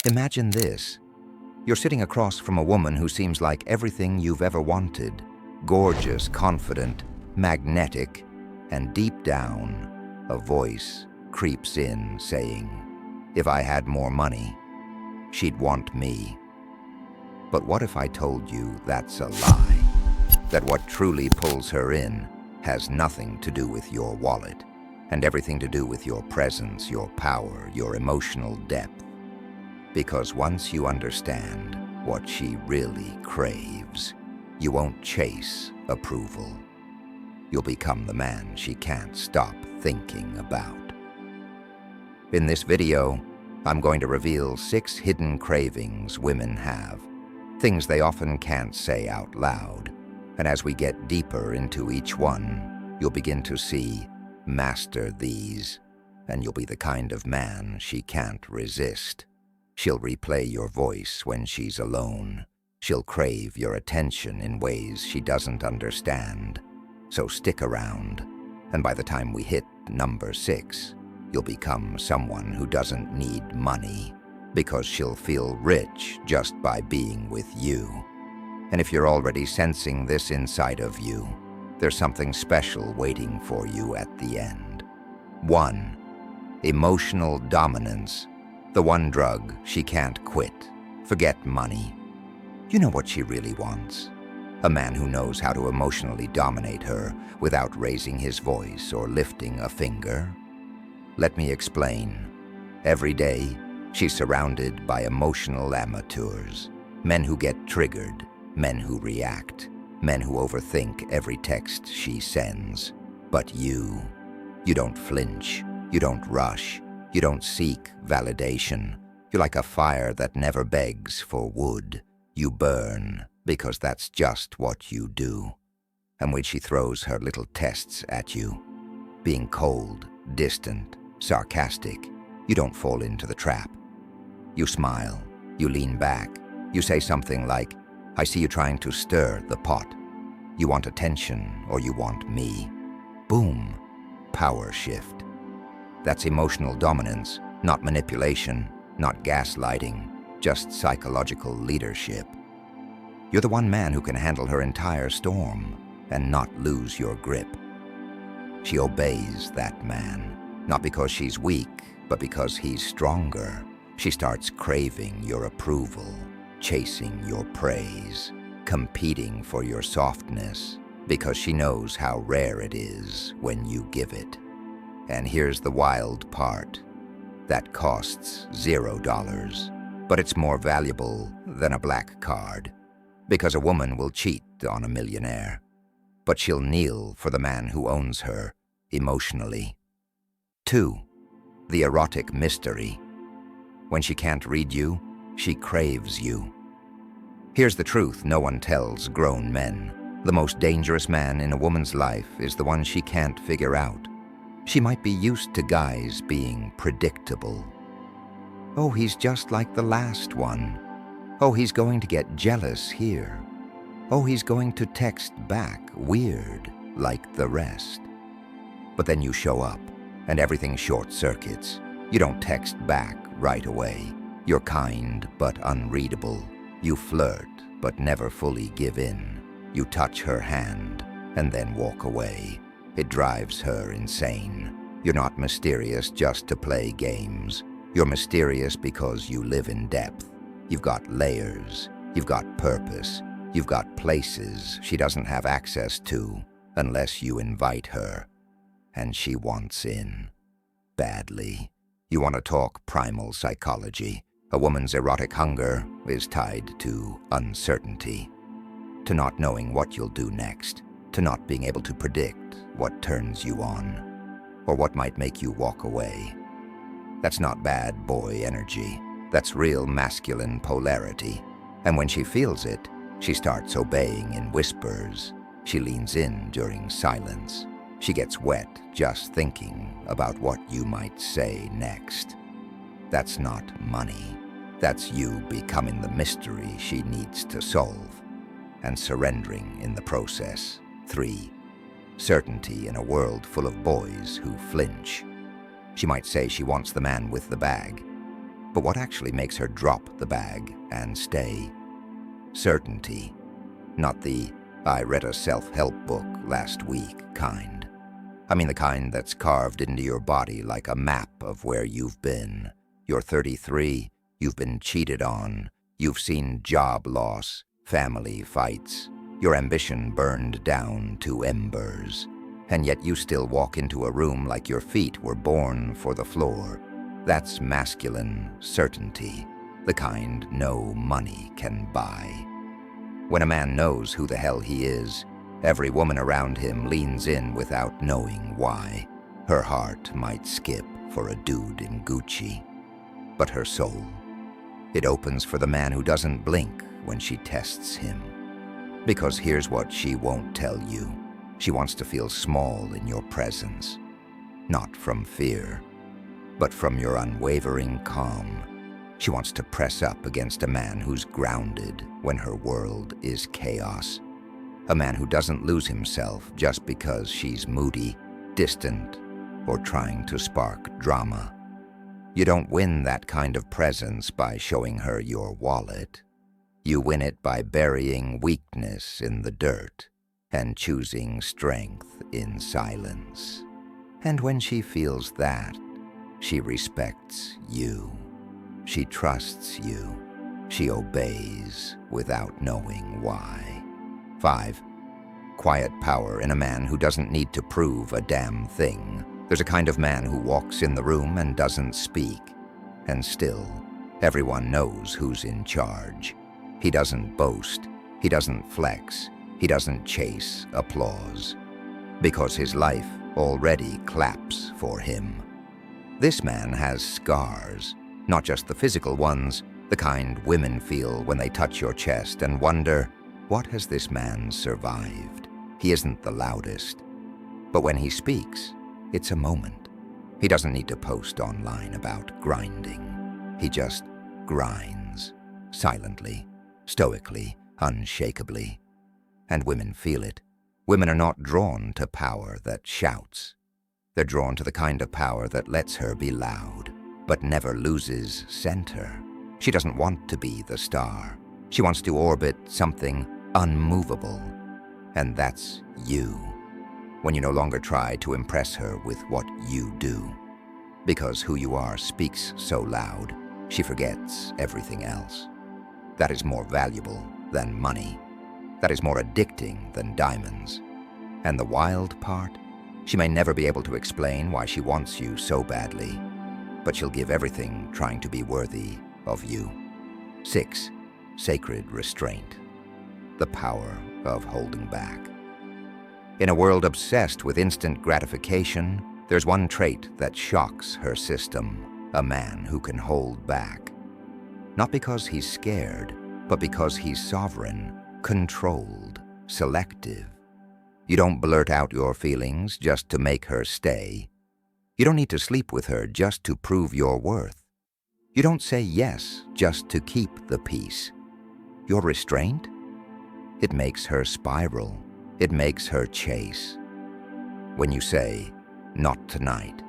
Imagine this. You're sitting across from a woman who seems like everything you've ever wanted. Gorgeous, confident, magnetic, and deep down, a voice creeps in saying, if I had more money, she'd want me. But what if I told you that's a lie? That what truly pulls her in has nothing to do with your wallet, and everything to do with your presence, your power, your emotional depth. Because once you understand what she really craves, you won't chase approval. You'll become the man she can't stop thinking about. In this video, I'm going to reveal 6 hidden cravings women have, things they often can't say out loud. And as we get deeper into each one, you'll begin to see, master these, and you'll be the kind of man she can't resist. She'll replay your voice when she's alone. She'll crave your attention in ways she doesn't understand. So stick around, and by the time we hit number 6, you'll become someone who doesn't need money, because she'll feel rich just by being with you. And if you're already sensing this inside of you, there's something special waiting for you at the end. 1. Emotional dominance. The one drug she can't quit. Forget money. You know what she really wants. A man who knows how to emotionally dominate her without raising his voice or lifting a finger. Let me explain. Every day, she's surrounded by emotional amateurs. Men who get triggered. Men who react, men who overthink every text she sends. But you don't flinch, you don't rush, you don't seek validation. You're like a fire that never begs for wood. You burn because that's just what you do. And when she throws her little tests at you, being cold, distant, sarcastic, you don't fall into the trap. You smile, you lean back, you say something like, I see you trying to stir the pot. You want attention or you want me. Boom. Power shift. That's emotional dominance, not manipulation, not gaslighting, just psychological leadership. You're the one man who can handle her entire storm and not lose your grip. She obeys that man, not because she's weak, but because he's stronger. She starts craving your approval, chasing your praise, competing for your softness, because she knows how rare it is when you give it. And here's the wild part. That costs $0, but it's more valuable than a black card, because a woman will cheat on a millionaire, but she'll kneel for the man who owns her emotionally. 2. The erotic mystery. When she can't read you, she craves you. Here's the truth no one tells grown men. The most dangerous man in a woman's life is the one she can't figure out. She might be used to guys being predictable. Oh, he's just like the last one. Oh, he's going to get jealous here. Oh, he's going to text back weird like the rest. But then you show up, and everything short-circuits. You don't text back right away. You're kind but unreadable. You flirt but never fully give in. You touch her hand and then walk away. It drives her insane. You're not mysterious just to play games. You're mysterious because you live in depth. You've got layers. You've got purpose. You've got places she doesn't have access to unless you invite her. And she wants in. Badly. You want to talk primal psychology. A woman's erotic hunger is tied to uncertainty, to not knowing what you'll do next, to not being able to predict what turns you on, or what might make you walk away. That's not bad boy energy. That's real masculine polarity. And when she feels it, she starts obeying in whispers. She leans in during silence. She gets wet just thinking about what you might say next. That's not money. That's you becoming the mystery she needs to solve, and surrendering in the process. 3. Certainty in a world full of boys who flinch. She might say she wants the man with the bag, But what actually makes her drop the bag and stay? Certainty, not the "I read a self-help book last week" kind. I mean the kind that's carved into your body like a map of where you've been. You're 33, you've been cheated on, you've seen job loss, family fights, your ambition burned down to embers, and yet you still walk into a room like your feet were born for the floor. That's masculine certainty, the kind no money can buy. When a man knows who the hell he is, every woman around him leans in without knowing why. Her heart might skip for a dude in Gucci, but her soul, it opens for the man who doesn't blink when she tests him. Because here's what she won't tell you. She wants to feel small in your presence, not from fear, but from your unwavering calm. She wants to press up against a man who's grounded when her world is chaos. A man who doesn't lose himself just because she's moody, distant, or trying to spark drama. You don't win that kind of presence by showing her your wallet. You win it by burying weakness in the dirt and choosing strength in silence. And when she feels that, she respects you. She trusts you. She obeys without knowing why. 5. Quiet power in a man who doesn't need to prove a damn thing. There's a kind of man who walks in the room and doesn't speak, and still, everyone knows who's in charge. He doesn't boast, he doesn't flex, he doesn't chase applause, because his life already claps for him. This man has scars, not just the physical ones, the kind women feel when they touch your chest and wonder, what has this man survived? He isn't the loudest, but when he speaks, it's a moment. He doesn't need to post online about grinding. He just grinds, silently, stoically, unshakably. And women feel it. Women are not drawn to power that shouts. They're drawn to the kind of power that lets her be loud, but never loses center. She doesn't want to be the star. She wants to orbit something unmovable. And that's you. When you no longer try to impress her with what you do. Because who you are speaks so loud, she forgets everything else. That is more valuable than money. That is more addicting than diamonds. And the wild part? She may never be able to explain why she wants you so badly, but she'll give everything trying to be worthy of you. 6. Sacred restraint. The power of holding back. In a world obsessed with instant gratification, there's one trait that shocks her system, a man who can hold back. Not because he's scared, but because he's sovereign, controlled, selective. You don't blurt out your feelings just to make her stay. You don't need to sleep with her just to prove your worth. You don't say yes just to keep the peace. Your restraint? It makes her spiral. It makes her chase. When you say, "Not tonight,"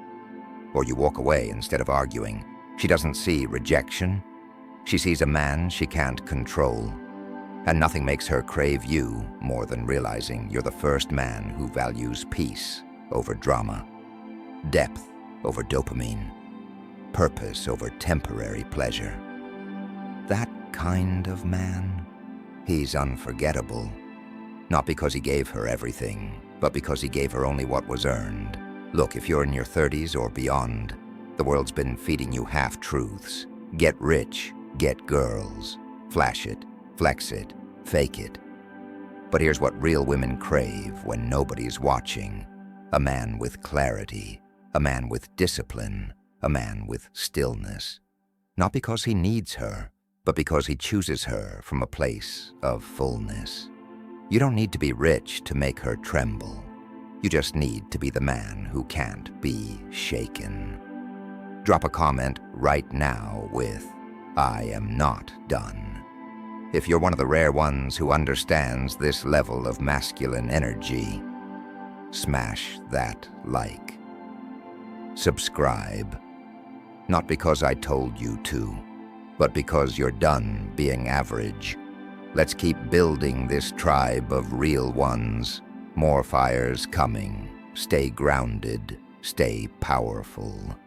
or you walk away instead of arguing, she doesn't see rejection. She sees a man she can't control. And nothing makes her crave you more than realizing you're the first man who values peace over drama, depth over dopamine, purpose over temporary pleasure. That kind of man, he's unforgettable. Not because he gave her everything, but because he gave her only what was earned. Look, if you're in your 30s or beyond, the world's been feeding you half-truths. Get rich, get girls, flash it, flex it, fake it. But here's what real women crave when nobody's watching. A man with clarity, a man with discipline, a man with stillness. Not because he needs her, but because he chooses her from a place of fullness. You don't need to be rich to make her tremble. You just need to be the man who can't be shaken. Drop a comment right now with, "I am not done." If you're one of the rare ones who understands this level of masculine energy, smash that like. Subscribe. Not because I told you to, but because you're done being average. Let's keep building this tribe of real ones. More fires coming. Stay grounded. Stay powerful.